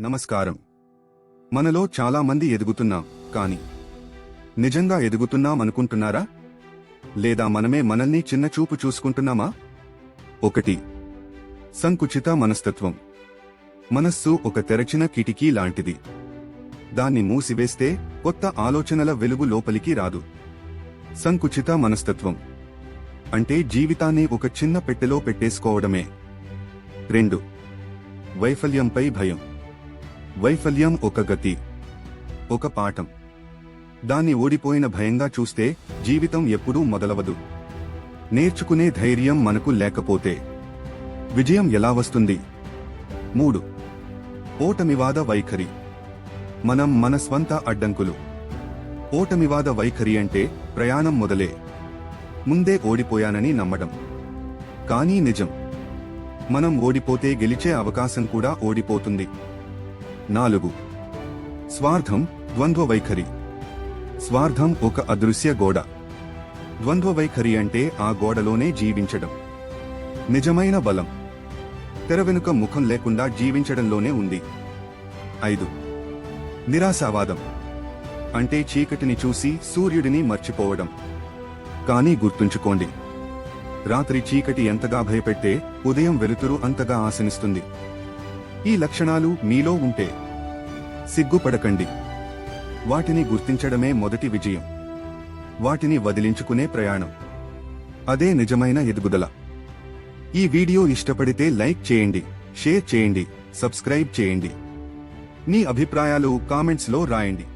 నమస్కారం. మనలో చాలా మంది ఎదుగుతున్నాం, కానీ నిజంగా ఎదుగుతున్నామనుకుంటున్నారా? లేదా మనమే మనల్ని చిన్నచూపు చూసుకుంటున్నామా? 1. సంకుచిత మనస్తత్వం. మనస్సు ఒక తెరచిన కిటికీ లాంటిది. దాన్ని మూసివేస్తే కొత్త ఆలోచనల వెలుగు లోపలికి రాదు. సంకుచిత మనస్తత్వం అంటే జీవితాన్ని ఒక చిన్న పెట్టెలో పెట్టేసుకోవడమే. 2. వైఫల్యంపై భయం. వైఫల్యం ఒక గతి, ఒక పాఠం. దాన్ని ఓడిపోయిన భయంగా చూస్తే జీవితం ఎప్పుడూ మొదలవదు. నేర్చుకునే ధైర్యం మనకు లేకపోతే విజయం ఎలా వస్తుంది? 3. ఓటమివాద వైఖరి. మనం మన స్వంత అడ్డంకులు. ఓటమివాద వైఖరి అంటే ప్రయాణం మొదలే ముందే ఓడిపోయానని నమ్మడం. కానీ నిజం, మనం ఓడిపోతే గెలిచే అవకాశం కూడా ఓడిపోతుంది. 4. స్వార్థం, ద్వంద్వ వైఖరి. స్వార్థం ఒక అదృశ్య గోడ. ద్వంద్వ వైఖరి అంటే ఆ గోడలోనే జీవించడం. నిజమైన బలం తెర వెనుక ముఖం లేకుండా జీవించడంలోనే ఉంది. 5. నిరాశావాదం అంటే చీకటిని చూసి సూర్యుడిని మర్చిపోవడం. కానీ గుర్తుంచుకోండి, రాత్రి చీకటి ఎంతగా భయపెట్టే ఉదయం వెలుతురు అంతగా ఆశనిస్తుంది. ఈ లక్షణాలు మీలో ఉంటే సిగ్గుపడకండి. వాటిని గుర్తించడమే మొదటి విజయం. వాటిని వదిలించుకునే ప్రయాణం, అదే నిజమైన ఎదుగుదల. ఈ వీడియో ఇష్టపడితే లైక్ చేయండి, షేర్ చేయండి, సబ్స్క్రైబ్ చేయండి. మీ అభిప్రాయాలు కామెంట్స్లో రాయండి.